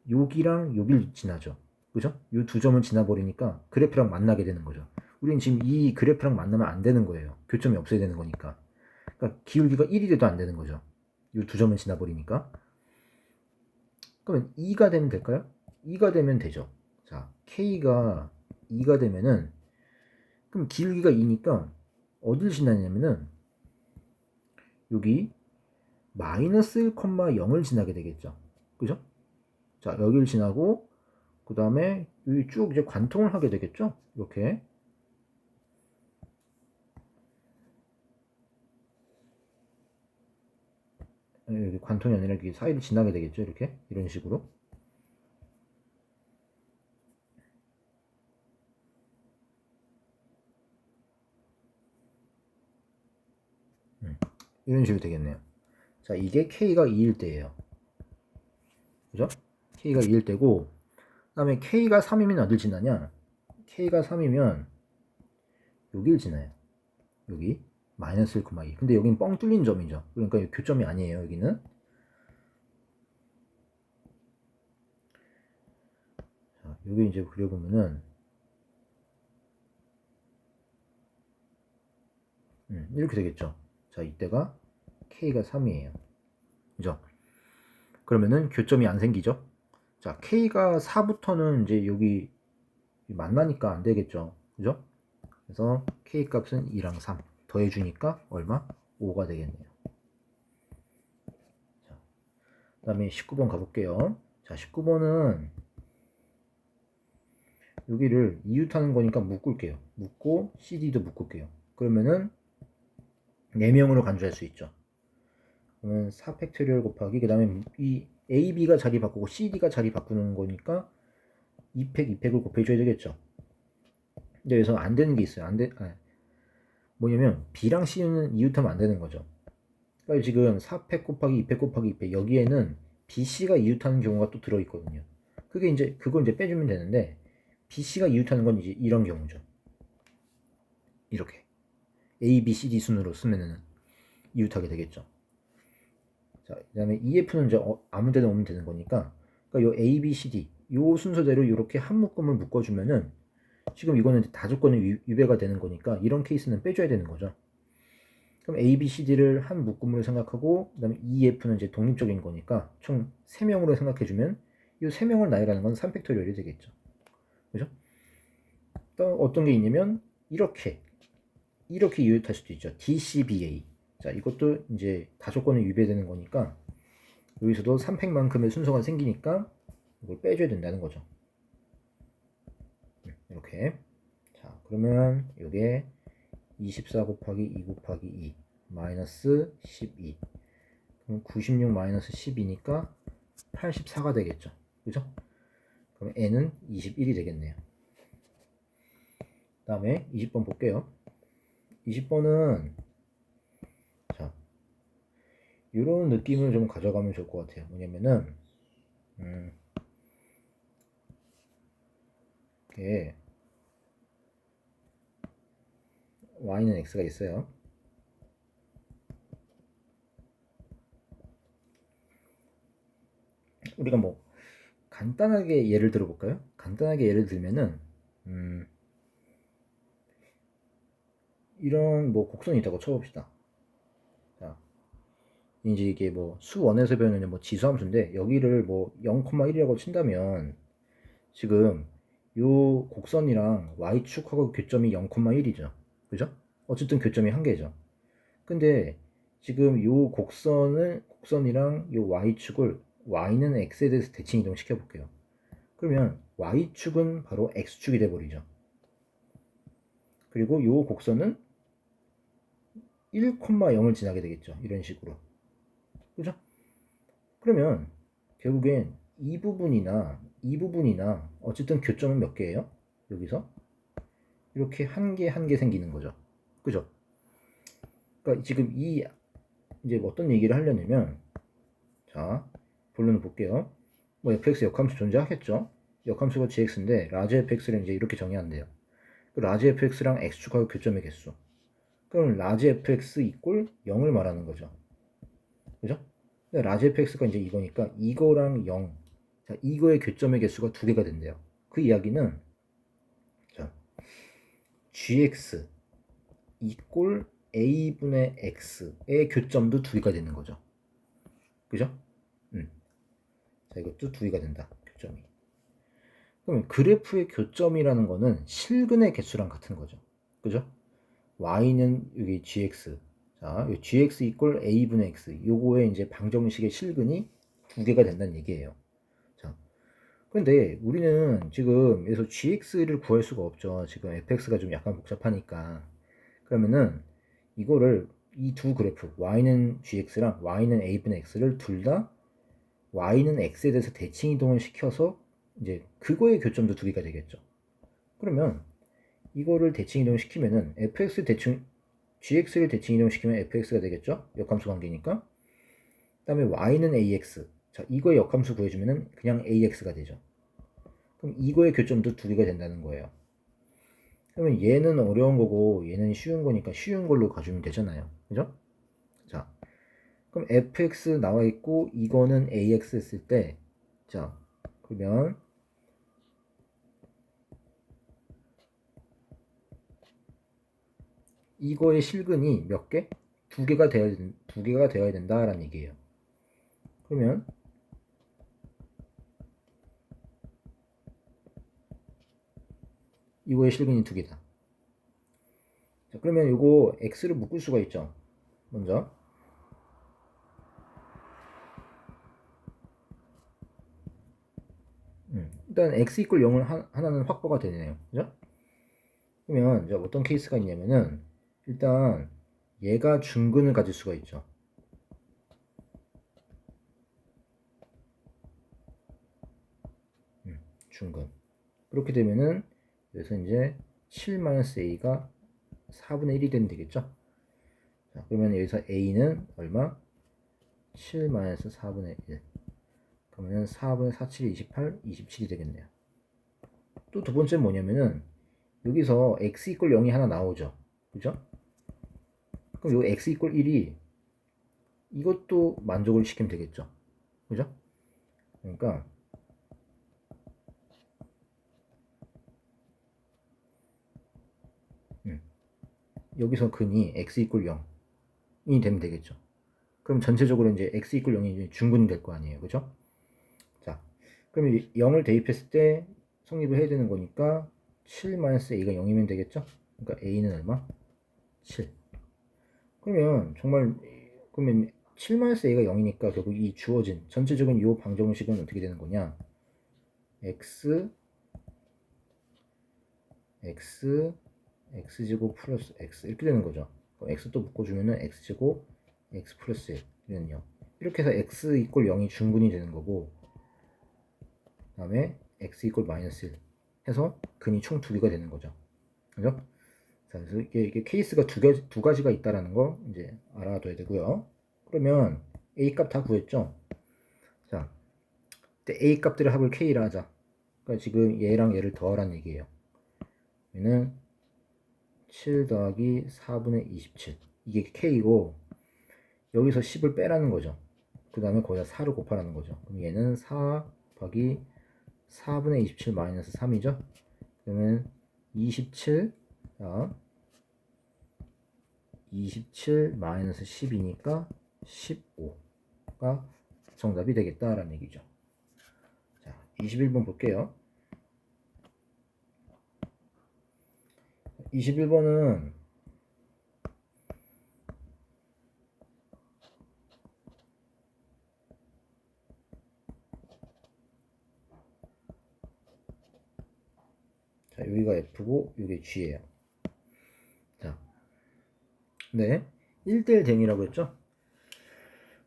여기랑 여길 지나죠. 그죠? 이 두 점을 지나버리니까 그래프랑 만나게 되는 거죠. 우리는 지금 이 그래프랑 만나면 안 되는 거예요. 교점이 없어야 되는 거니까. 그러니까 기울기가 1이 돼도 안 되는 거죠. 이 두 점을 지나버리니까. 그러면 2가 되면 될까요? 2가 되면 되죠. 자, K가 2가 되면은 그럼 기울기가 2니까 어딜 지나냐면은 여기 마이너스 1,0을 지나게 되겠죠. 그죠? 자, 여기를 지나고 그 다음에 여기 쭉 이제 관통을 하게 되겠죠. 이렇게 여기 관통이 아니라 여기 사이를 지나게 되겠죠. 이렇게 이런 식으로. 이런 식으로 되겠네요. 자, 이게 K가 2일 때예요. 그죠? K가 2일 때고 그 다음에 K가 3이면 어딜 지나냐? K가 3이면 여길 지나요. 여기 마이너스 1,2. 근데 여긴 뻥 뚫린 점이죠. 그러니까 교점이 아니에요. 여기는. 자, 여기 이제 그려보면은 이렇게 되겠죠. 자, 이때가 K가 3이에요. 그죠? 그러면은 교점이 안 생기죠. 자, K가 4부터는 이제 여기 만나니까 안 되겠죠. 그죠? 그래서 K 값은 2랑 3 더해주니까 얼마? 5가 되겠네요. 다음에 19번 가볼게요. 자, 19번은 여기를 이웃하는 거니까 묶을게요. 묶고 CD도 묶을게요. 그러면은 4명으로 간주할 수 있죠. 그러면 4팩토리얼 곱하기 그 다음에 이 AB가 자리 바꾸고 CD가 자리 바꾸는 거니까 2팩, 2팩을 곱해줘야 되겠죠. 근데 여기서 안 되는 게 있어요. 뭐냐면 B랑 C는 이웃하면 안 되는 거죠. 그러니까 지금 4팩 곱하기 2팩 곱하기 2팩 여기에는 BC가 이웃하는 경우가 또 들어있거든요. 그걸 이제 빼주면 되는데 BC가 이웃하는 건 이제 이런 경우죠. 이렇게 A, B, C, D 순으로 쓰면은 이웃하게 되겠죠. 자, 그 다음에 EF는 이제 아무 데나 오면 되는 거니까 그러니까 요 A, B, C, D 요 순서대로 이렇게 한 묶음을 묶어주면은 지금 이거는 다 조건이 위배가 되는 거니까 이런 케이스는 빼줘야 되는 거죠. 그럼 A, B, C, D를 한 묶음으로 생각하고 그 다음에 E, F는 이제 독립적인 거니까 총 3명으로 생각해주면 이 3명을 나열하는 건 3팩토리얼이 되겠죠. 그죠? 또 어떤 게 있냐면 이렇게 이웃할 수도 있죠. DCBA. 자, 이것도 이제 다조건이 위배되는 거니까 여기서도 3팩만큼의 순서가 생기니까 이걸 빼줘야 된다는 거죠. 이렇게. 자, 그러면 이게 24 곱하기 2 곱하기 2 마이너스 12. 그럼 96 마이너스 12니까 84가 되겠죠. 그죠? 그럼 n은 21이 되겠네요. 그 다음에 20번 볼게요. 20번은 자, 이런 느낌을 좀 가져가면 좋을 것 같아요. 뭐냐면은 이게 y는 x가 있어요. 우리가 뭐 간단하게 예를 들어볼까요? 간단하게 예를 들면은 이런 뭐 곡선이 있다고 쳐봅시다. 자, 이제 이게 뭐 수원에서 배우는 뭐 지수함수인데 여기를 뭐 0,1이라고 친다면 지금 요 곡선이랑 y축하고 교점이 0,1이죠. 그죠? 어쨌든 교점이 한 개죠. 근데 지금 요 곡선이랑 요 y축을 y는 x에 대해서 대칭 이동 시켜볼게요. 그러면 y축은 바로 x축이 돼버리죠. 그리고 요 곡선은 1,0을 지나게 되겠죠. 이런 식으로. 그죠? 그러면 결국엔 이 부분이나 어쨌든 교점은 몇 개예요? 여기서 이렇게 한 개 한 개 생기는 거죠. 그죠? 그러니까 지금 이제 어떤 얘기를 하려냐면 자, 본론을 볼게요. 뭐 fx 역함수 존재하겠죠? 역함수가 gx인데 라지 fx를 이제 이렇게 정의한대요. 그 라지 fx랑 x축하고 교점의 개수. 그럼 라지 fx 이꼴 0을 말하는 거죠. 그죠? 근데 라지 fx가 이제 이거니까 이거랑 0. 자, 이거의 교점의 개수가 2개가 된대요. 그 이야기는 자, gx 이꼴 a분의 x의 교점도 2개가 되는 거죠. 그죠? 자, 이것도 2개가 된다. 교점이. 그러면 그래프의 교점이라는 거는 실근의 개수랑 같은 거죠. 그죠? y는 여기 gx. 자, gx 이꼴 a분의 x. 요거의 이제 방정식의 실근이 2개가 된다는 얘기예요. 자, 근데 우리는 지금 여기서 gx를 구할 수가 없죠. 지금 fx가 좀 약간 복잡하니까. 그러면은 이거를 이 두 그래프 y는 gx랑 y는 a분의 x를 둘 다 y는 x에 대해서 대칭 이동을 시켜서 이제 그거의 교점도 2개가 되겠죠. 그러면 이거를 대칭 이동시키면은 gx를 대칭 이동시키면 fx가 되겠죠. 역함수 관계니까. 그 다음에 y는 ax. 자, 이거의 역함수 구해주면은 그냥 ax가 되죠. 그럼 이거의 교점도 2개가 된다는 거예요. 그러면 얘는 어려운 거고 얘는 쉬운 거니까 쉬운 걸로 가주면 되잖아요. 그죠? 자, 그럼 fx 나와 있고 이거는 ax 했을 때 자, 그러면 이거의 실근이 몇 개? 2개가 되어야 된다라는 얘기예요. 그러면 이거의 실근이 2개다. 자, 그러면 이거 x를 묶을 수가 있죠. 먼저 일단 x 이퀄 0을 하나는 확보가 되네요. 그죠? 그러면 이제 어떤 케이스가 있냐면은 일단 얘가 중근을 가질 수가 있죠. 중근. 그렇게 되면은 그래서 이제 7-a가 4분의 1이 되면 되겠죠. 자, 그러면 여기서 a는 얼마? 7-4분의 1. 그러면 4분의 4, 7, 28, 27이 되겠네요. 또 두 번째 뭐냐면은 여기서 x 이퀄 0이 하나 나오죠. 그죠? 그럼 요 x 이퀄 1이 이것도 만족을 시키면 되겠죠. 그죠? 그러니까 여기서 근이 x 이퀄 0이 되면 되겠죠. 그럼 전체적으로 이제 x 이퀄 0이 중근이 될 거 아니에요. 그죠? 자, 그럼 0을 대입했을 때 성립을 해야 되는 거니까 7-a가 0이면 되겠죠? 그러니까 a는 얼마? 7. 그러면 정말 그러면 7-a가 0이니까 결국 이 주어진 전체적인 이 방정식은 어떻게 되는 거냐? x x제곱 플러스 x 이렇게 되는 거죠. x 또 묶어주면은 x제곱 x 플러스 1은 0. 이렇게 해서 x 이퀄 0이 중근이 되는 거고, 그 다음에 x 이퀄 마이너스 1 해서 근이 총 두 개가 되는 거죠. 그죠? 자, 그래서 이게 케이스가 두 가지가 있다라는 거 이제 알아둬야 되고요. 그러면 a 값 다 구했죠? 자, a 값들의 합을 k라 하자. 그러니까 지금 얘랑 얘를 더하라는 얘기예요. 얘는 7 더하기 4분의 27 이게 k이고 여기서 10을 빼라는 거죠. 그 다음에 거기다 4를 곱하라는 거죠. 그럼 얘는 4 더하기 4분의 27 마이너스 3이죠. 그러면 27 27 마이너스 10이니까 15가 정답이 되겠다라는 얘기죠. 자, 21번 볼게요. 21번은 자, 여기가 F고 여기 G예요. 자, 네, 1대1 대응이라고 했죠?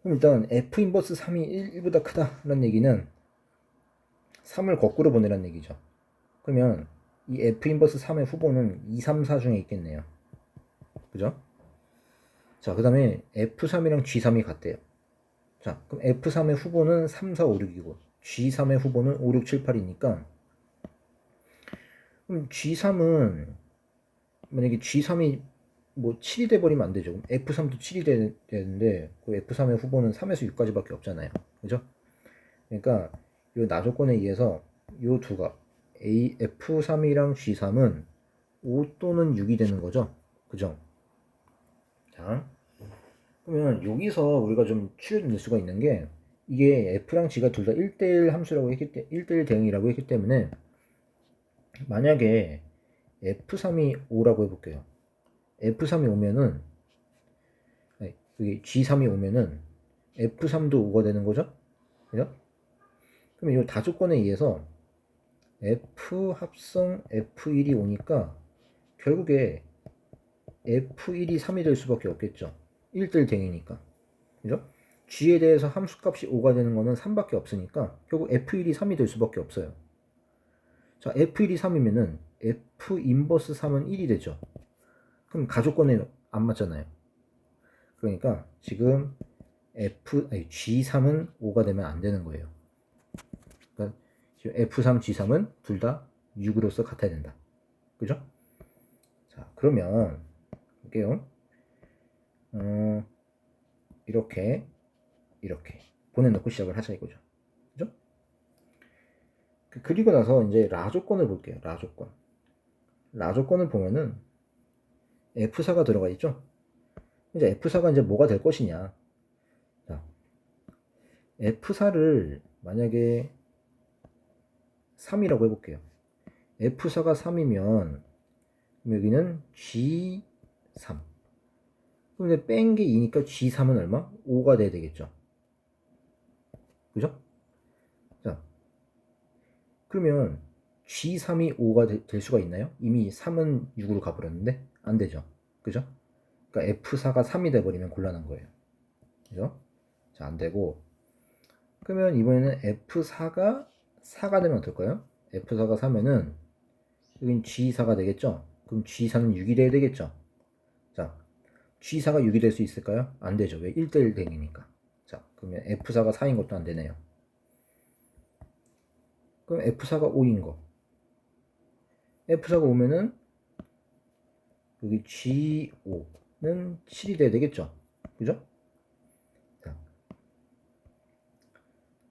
그럼 일단 F 인버스 3이 1보다 크다라는 얘기는 3을 거꾸로 보내라는 얘기죠. 그러면 이 F 인버스 3의 후보는 2, 3, 4 중에 있겠네요. 그죠? 자, 그 다음에 F3이랑 G3이 같대요. 자, 그럼 F3의 후보는 3, 4, 5, 6이고 G3의 후보는 5, 6, 7, 8이니까 그럼 G3은 만약에 G3이 뭐 7이 돼버리면 안 되죠. 그럼 F3도 7이 되는데 그 F3의 후보는 3에서 6까지밖에 없잖아요. 그죠? 그러니까 이 나조건에 의해서 이 두가 F3이랑 G3은 5 또는 6이 되는 거죠. 그죠? 자, 그러면 여기서 우리가 좀 추려낼 수가 있는 게 이게 F랑 G가 둘 다 1대1 함수라고 했기 때문에 1대1 대응이라고 했기 때문에 만약에 F3이 5라고 해볼게요. F3이 오면은 여기 G3이 오면은 F3도 5가 되는 거죠? 그죠? 그러면 이 다조건에 의해서 F 합성 F1이 오니까 결국에 F1이 3이 될 수밖에 없겠죠. 1대1 대응이니까. 그죠? G에 대해서 함수값이 5가 되는 거는 3밖에 없으니까 결국 F1이 3이 될 수밖에 없어요. 자, F1이 3이면은 F 인버스 3은 1이 되죠. 그럼 가조건에 안 맞잖아요. 그러니까 지금 G3은 5가 되면 안 되는 거예요. 그러니까 지금 F3, G3은 둘 다 6으로서 같아야 된다. 그죠? 자, 그러면 볼게요. 이렇게 보내놓고 시작을 하자 이거죠. 그죠? 그리고 나서 이제 라조건을 볼게요. 라조건을 보면은 F4가 들어가 있죠? 이제 F4가 이제 뭐가 될 것이냐. 자, F4를 만약에 3이라고 해볼게요. F4가 3이면 여기는 G3. 그럼 뺀 게 2니까 G3은 얼마? 5가 돼야 되겠죠. 그죠? 자, 그러면 G3이 5가 될 수가 있나요? 이미 3은 6으로 가버렸는데 안 되죠. 그죠? 그러니까 F4가 3이 돼버리면 곤란한 거예요. 그죠? 자, 안 되고. 그러면 이번에는 F4가 4가 되면 어떨까요? F4가 4면은 여긴 G4가 되겠죠? 그럼 G4는 6이 돼야 되겠죠? 자, G4가 6이 될 수 있을까요? 안 되죠. 왜? 1대1 댕이니까. 자, 그러면 F4가 4인 것도 안 되네요. 그럼 F4가 5인 거. F4가 5면은 여기 G5는 7이 돼야 되겠죠? 그죠? 자,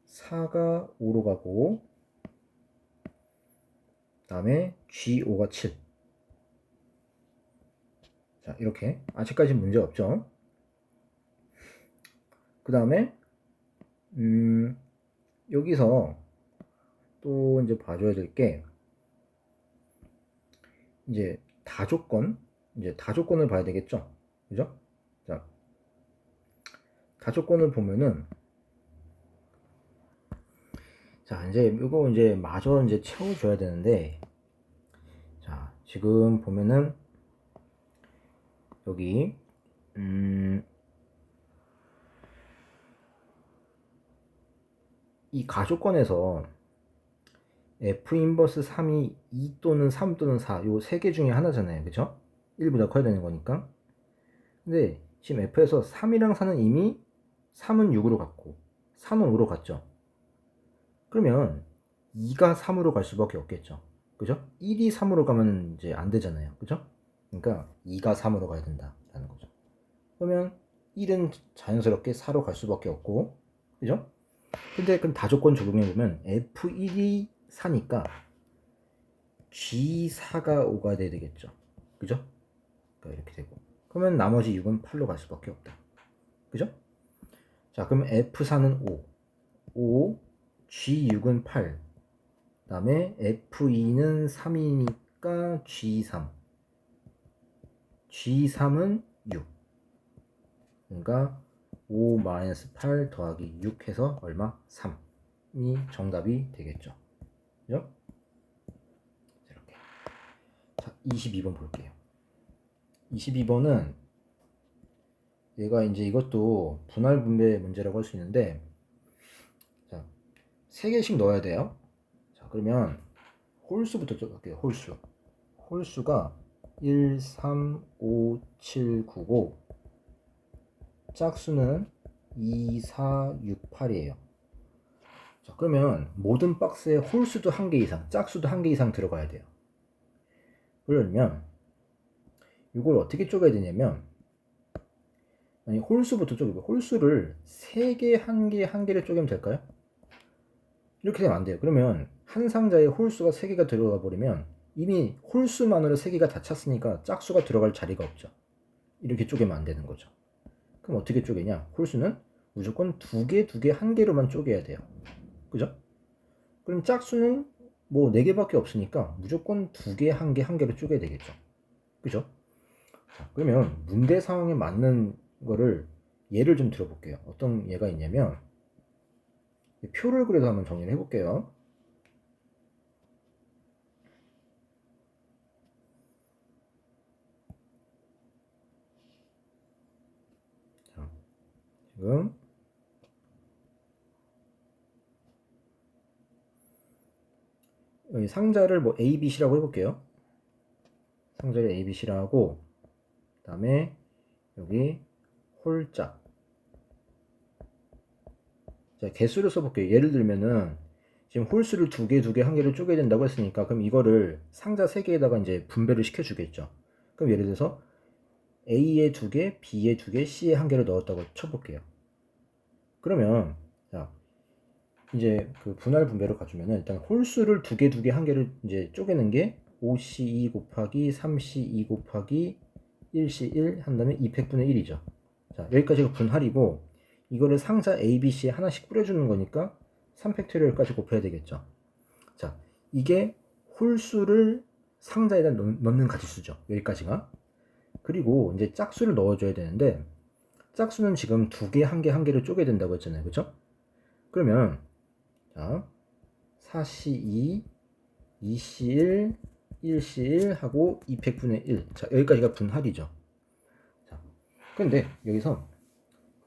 4가 5로 가고, 그 다음에 G5가 7. 자, 이렇게. 아직까지 문제 없죠? 그 다음에, 여기서 또 이제 봐줘야 될 게, 이제 다조건을 봐야 되겠죠? 그죠? 자, 다조건을 보면은, 자, 이제 이거 이제 마저 이제 채워줘야 되는데, 자, 지금 보면은, 여기, 이 가조건에서 F 인버스 3이 2 또는 3 또는 4, 요 세 개 중에 하나잖아요. 그쵸? 1보다 커야 되는 거니까. 근데 지금 F에서 3이랑 4는 이미 3은 6으로 갔고 4는 5로 갔죠. 그러면 2가 3으로 갈 수밖에 없겠죠. 그죠? 1이 3으로 가면 이제 안 되잖아요. 그죠? 그러니까 2가 3으로 가야 된다라는 거죠. 그러면 1은 자연스럽게 4로 갈 수밖에 없고, 그죠? 근데 그럼 다조건 적용해보면 F1이 4니까 G4가 5가 돼야 되겠죠. 그죠? 그러니까 이렇게 되고. 그러면 나머지 6은 8로 갈 수밖에 없다. 그죠? 자, 그럼 F4는 5, G6은 8, 그 다음에 F2는 3이니까 G3, G3은 6. 그러니까 5-8 더하기 6 해서 얼마? 3이 정답이 되겠죠. 그죠? 이렇게. 자, 22번 볼게요. 22번은 얘가 이제 이것도 분할 분배 문제라고 할 수 있는데, 자, 3개씩 넣어야 돼요. 자, 그러면 홀수부터 적을게요. 홀수가 1, 3, 5, 7, 9고 짝수는 2, 4, 6, 8이에요. 자, 그러면 모든 박스에 홀수도 1개 이상, 짝수도 1개 이상 들어가야 돼요. 그러면 이걸 어떻게 쪼개야 되냐면, 아니, 홀수부터 쪼개고, 홀수를 3개, 1개, 1개를 쪼개면 될까요? 이렇게 되면 안 돼요. 그러면 한 상자에 홀수가 3개가 들어가 버리면 이미 홀수만으로 3개가 다 찼으니까 짝수가 들어갈 자리가 없죠. 이렇게 쪼개면 안 되는 거죠. 그럼 어떻게 쪼개냐? 홀수는 무조건 2개, 2개, 1개로만 쪼개야 돼요. 그죠? 그럼 짝수는 뭐 4개밖에 없으니까 무조건 2개, 1개, 1개로 쪼개야 되겠죠. 그죠? 자, 그러면 문제 상황에 맞는 거를 예를 좀 들어볼게요. 어떤 예가 있냐면, 표를 그래서 한번 정리를 해볼게요. 자, 지금 여기 상자를 뭐 A, B, C라고 해볼게요. 상자를 A, B, C라 하고, 그 다음에 여기 홀짝. 자, 개수를 써볼게요. 예를 들면은 지금 홀수를 2개, 2개, 1개를 쪼개야 된다고 했으니까, 그럼 이거를 상자 3개에다가 이제 분배를 시켜주겠죠. 그럼 예를 들어서 A에 2개, B에 2개, C에 1개를 넣었다고 쳐볼게요. 그러면 자, 이제 그 분할 분배를 가주면은 일단 홀수를 2개, 2개, 1개를 이제 쪼개는 게 5C2 곱하기 3C2 곱하기 1C1 한 다음에 200분의 1이죠. 자, 여기까지가 분할이고, 이거를 상자 A, B, C에 하나씩 뿌려주는 거니까 3팩토리얼까지 곱해야 되겠죠. 자, 이게 홀수를 상자에다 넣는 가지수죠. 여기까지가. 그리고 이제 짝수를 넣어줘야 되는데, 짝수는 지금 2개, 1개, 1개를 쪼개야 된다고 했잖아요. 그죠? 그러면 자, 4C2 2C1, 1C1 하고 2팩분의 1. 자, 여기까지가 분할이죠. 자, 근데 여기서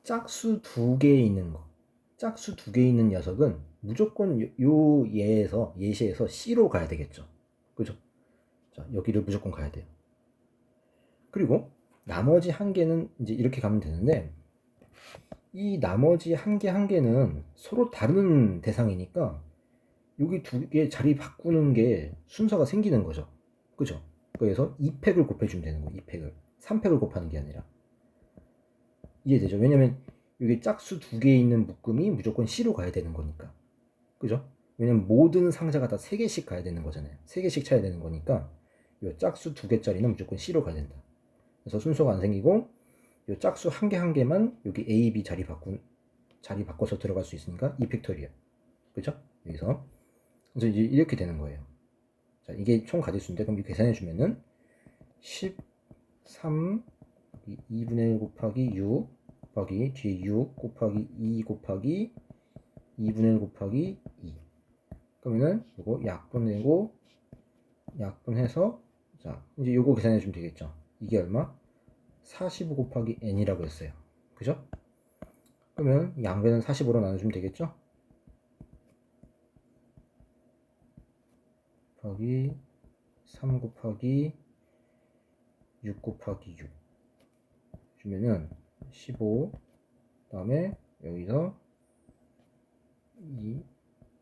짝수 두 개 있는 거, 짝수 두 개 있는 녀석은 무조건 요 예시에서 C로 가야 되겠죠. 그죠? 자, 여기를 무조건 가야 돼요. 그리고 나머지 한 개는 이제 이렇게 가면 되는데, 이 나머지 한 개는 서로 다른 대상이니까 여기 두 개 자리 바꾸는 게 순서가 생기는 거죠. 그죠? 그래서 2팩을 곱해주면 되는 거예요. 2팩을. 3팩을 곱하는 게 아니라. 이해되죠? 왜냐면 여기 짝수 두 개 있는 묶음이 무조건 C로 가야 되는 거니까. 그죠? 왜냐면 모든 상자가 다 3개씩 가야 되는 거잖아요. 3개씩 차야 되는 거니까 이 짝수 두 개짜리는 무조건 C로 가야 된다. 그래서 순서가 안 생기고 이 짝수 한 개만 여기 A, B 자리 바꿔서 들어갈 수 있으니까 2팩토리얼. 그죠? 여기서. 그래서 이제 이렇게 되는 거예요. 자, 이게 총 가질 수인데, 그럼 이 계산해 주면은 13 2분의 1 곱하기 6 곱하기 뒤에 6 곱하기 2 곱하기 2분의 1 곱하기 2. 그러면은 이거 약분내고 약분해서, 자, 이제 요거 계산해 주면 되겠죠. 이게 얼마? 45 곱하기 n이라고 했어요. 그죠? 그러면 양변은 45로 나눠주면 되겠죠? 곱하기 3 곱하기 6 곱하기 6 주면은 15, 다음에 여기서 2,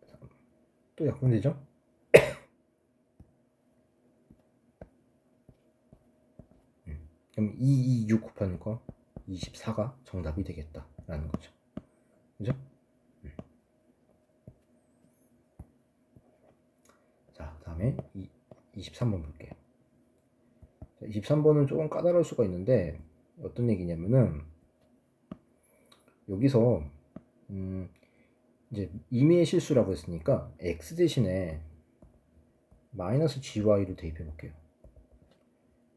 3, 또 약분되죠? 그럼 2, 2, 6 곱하는 거 24가 정답이 되겠다 라는 거죠. 그죠? 자, 다음에 23번 볼게요. 23번은 조금 까다로울 수가 있는데, 어떤 얘기냐면은 여기서 이제 임의의 실수라고 했으니까 x 대신에 마이너스 gy를 대입해 볼게요.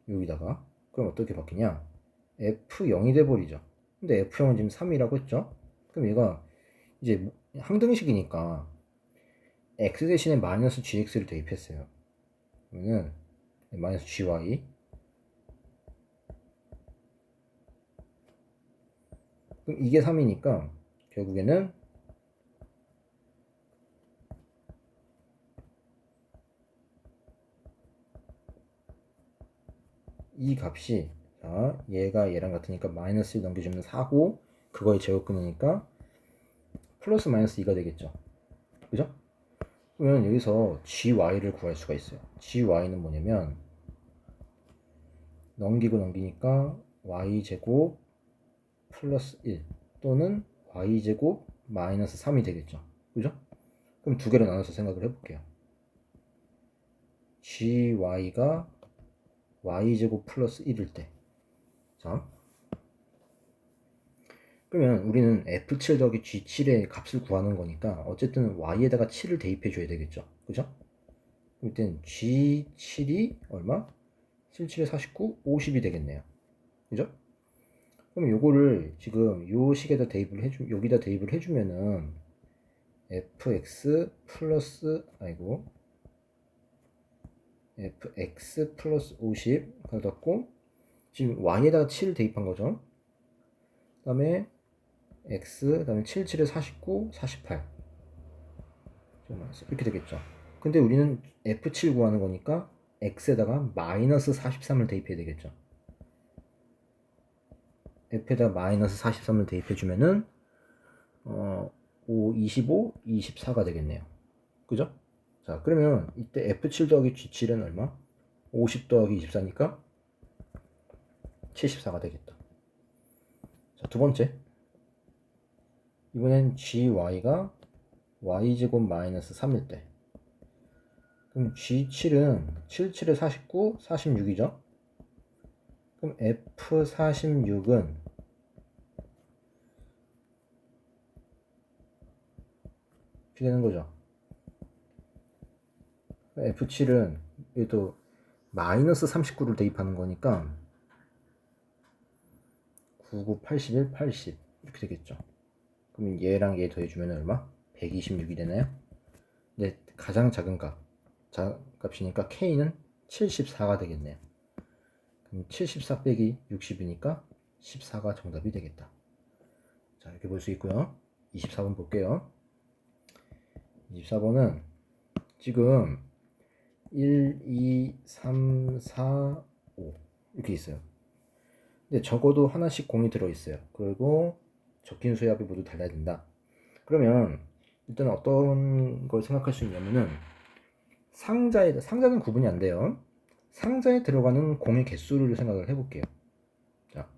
여기다가. 그럼 어떻게 바뀌냐? f0이 돼버리죠. 근데 f0은 지금 3이라고 했죠? 그럼 얘가 이제 항등식이니까 x 대신에 마이너스 gx를 대입했어요. 그러면은 마이너스 gy, 그럼 이게 3이니까 결국에는 이 값이, 자, 얘가 얘랑 같으니까 마이너스 1 넘겨주면 4고, 그거에 제곱 끊으니까 플러스 마이너스 2가 되겠죠. 그죠? 그러면 여기서 gy를 구할 수가 있어요. gy는 뭐냐면 넘기니까 y제곱 플러스 1 또는 y제곱 마이너스 3이 되겠죠. 그죠? 그럼 두 개로 나눠서 생각을 해볼게요. gy가 y제곱 플러스 1일 때, 자, 그러면 우리는 f7 더하기 g7의 값을 구하는 거니까 어쨌든 y에다가 7을 대입해 줘야 되겠죠. 그죠? 그럼 g7이 얼마? 7, 7에 49, 50이 되겠네요. 그죠? 그럼 요거를 지금 요 식에다 여기다 대입을 해주면은 fx 플러스, fx 플러스 50 가졌고, 지금 y에다가 7을 대입한 거죠. 그 다음에 x, 그 다음에 7, 7에 49, 48 이렇게 되겠죠. 근데 우리는 f7 구하는 거니까 x에다가 마이너스 43을 대입해야 되겠죠. f에다가 마이너스 43을 대입해주면은 5, 25, 24가 되겠네요. 그죠? 자, 그러면 이때 f7 더하기 g7은 얼마? 50 더하기 24니까 74가 되겠다. 자, 두 번째, 이번엔 gy가 y제곱 마이너스 3일 때, 그럼 g7은 7, 7에 49, 46이죠? 그럼 f46은 이렇게 되는 거죠. f7은 얘도 마이너스 39를 대입하는 거니까 99, 81, 80 이렇게 되겠죠. 그럼 얘랑 얘 더해주면 얼마? 126이 되나요? 근데 가장 작은 값, 값이니까 K는 74가 되겠네요. 그럼 74 빼기 60이니까 14가 정답이 되겠다. 자, 이렇게 볼 수 있고요. 24번 볼게요. 24번은 지금 1, 2, 3, 4, 5 이렇게 있어요. 근데 적어도 하나씩 공이 들어있어요. 그리고 적힌 수의 합이 모두 달라야 된다. 그러면 일단 어떤 걸 생각할 수 있냐면은 상자는 구분이 안 돼요. 상자에 들어가는 공의 개수를 생각을 해볼게요. 자,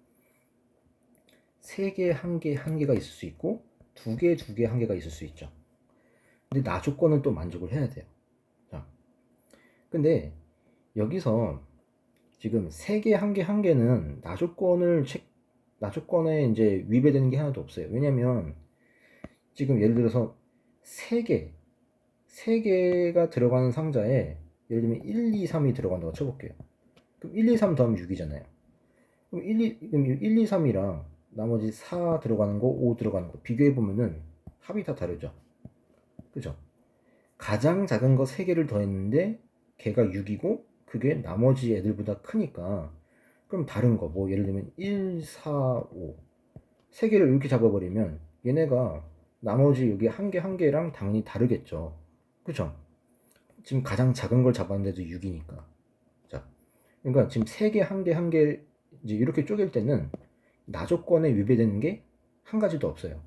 3개, 1개, 1개가 있을 수 있고 2개, 2개, 1개가 있을 수 있죠. 근데 나 조건은 또 만족을 해야 돼요. 자, 근데 여기서 지금 3개, 1개, 1개는 나 조건에 이제 위배되는 게 하나도 없어요. 왜냐면 지금 예를 들어서 3개가 들어가는 상자에 예를 들면 1, 2, 3이 들어간다고 쳐볼게요. 그럼 1, 2, 3 더하면 6이잖아요. 그럼 1, 2, 3이랑 나머지 4 들어가는 거, 5 들어가는 거 비교해보면은 합이 다 다르죠. 그죠? 가장 작은 거 3개를 더했는데 걔가 6이고 그게 나머지 애들보다 크니까 그럼 다른 거, 뭐 예를 들면 1, 4, 5 3개를 이렇게 잡아버리면 얘네가 나머지 여기 한 개랑 당연히 다르겠죠. 그죠? 지금 가장 작은 걸 잡았는데도 6이니까. 자, 그러니까 지금 3개, 1개 이제 이렇게 쪼갤 때는 나 조건에 위배되는 게 한 가지도 없어요.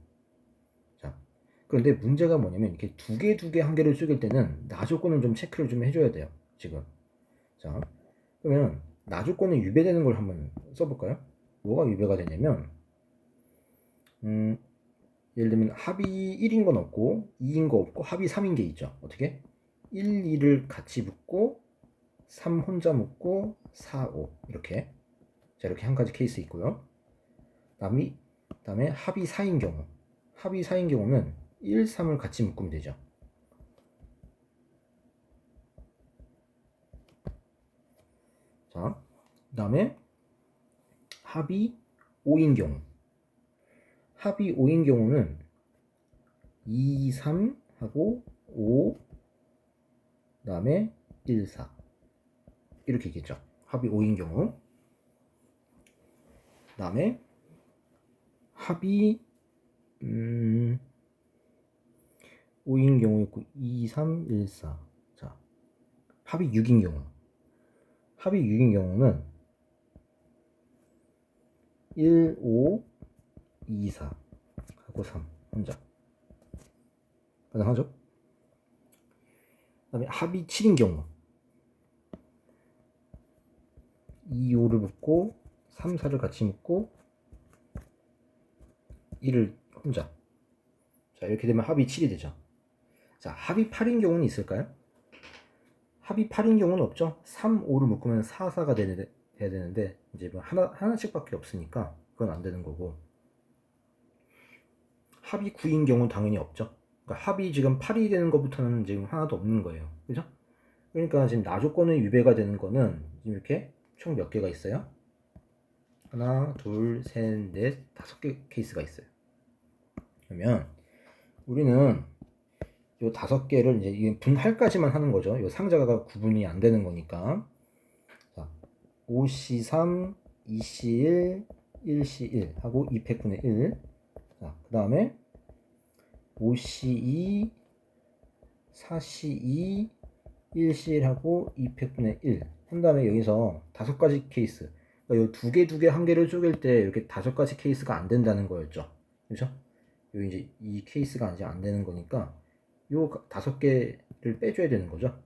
자, 그런데 문제가 뭐냐면 이렇게 2개, 1개를 쪼갤 때는 나 조건을 좀 체크를 좀 해줘야 돼요. 지금. 자, 그러면 나 조건에 위배되는 걸 한번 써볼까요? 뭐가 위배가 되냐면 예를 들면 합이 1인 건 없고 2인 거 없고 합이 3인 게 있죠. 어떻게? 1, 2를 같이 묶고 3 혼자 묶고 4, 5 이렇게. 자, 이렇게 한 가지 케이스 있고요. 다음에 합이 4인 경우는 1, 3을 같이 묶으면 되죠. 자, 그 다음에 합이 5인 경우는 2, 3 하고 5, 그 다음에 1, 4 이렇게 있겠죠. 합이 5인 경우. 그 다음에 합이 5인 경우 있고 2, 3, 1, 4. 자, 합이 6인 경우는 1, 5, 2, 4 하고 3 혼자 가능하죠? 그 다음에 합이 7인 경우 2, 5를 묶고 3, 4를 같이 묶고 1을 혼자. 자, 이렇게 되면 합이 7이 되죠. 자, 합이 8인 경우는 있을까요? 합이 8인 경우는 없죠. 3, 5를 묶으면 4, 4가 돼야 되는데 이제 뭐 하나씩밖에 없으니까 그건 안 되는 거고. 합이 9인 경우는 당연히 없죠. 그러니까 합이 지금 8이 되는 것부터는 지금 하나도 없는 거예요. 그죠? 그러니까 지금 나 조건의 위배가 되는 거는 지금 이렇게 총 몇 개가 있어요? 하나, 둘, 셋, 넷, 5개 케이스가 있어요. 그러면 우리는 요 5개를 이제 분할까지만 하는 거죠. 요 상자가 구분이 안 되는 거니까. 자, 5C3, 2C1, 1C1 하고 2팩분의 1. 자, 그 다음에 5C2, 4C2, 1C1하고 2팩분의 1. 한 다음에 여기서 5가지 케이스. 그러니까 요 2개, 1개를 쪼갤 때 이렇게 5가지 케이스가 안 된다는 거였죠. 그렇죠? 요 이제 이 케이스가 이제 안 되는 거니까 요 5개를 빼줘야 되는 거죠.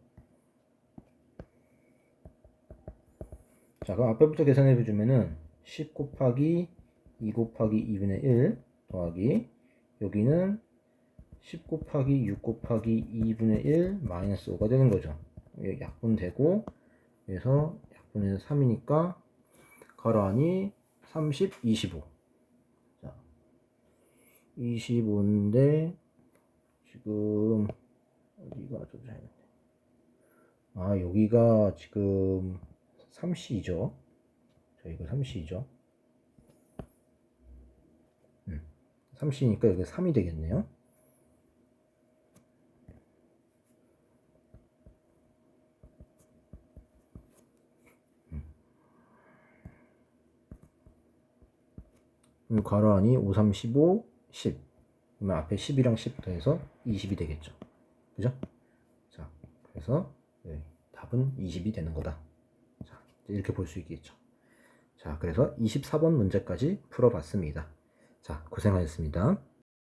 자, 그럼 앞에부터 계산해 보주면은 10 곱하기 2 곱하기 2분의 1 더하기 여기는 10 곱하기 6 곱하기 2분의 1 마이너스 5가 되는 거죠. 약분되고 그래서 약분해서 3이니까 가로 안이 30, 25. 자, 25인데 지금 어디가 좀 잘못돼. 아, 여기가 지금 3C죠. 저희가 3C죠. 3C니까 여기 3이 되겠네요. 괄호 안이 5, 3, 15, 10. 그러면 앞에 10이랑 10 더해서 20이 되겠죠. 그죠? 자, 그래서 네, 답은 20이 되는 거다. 자, 이렇게 볼 수 있겠죠. 자, 그래서 24번 문제까지 풀어봤습니다. 자, 고생하셨습니다.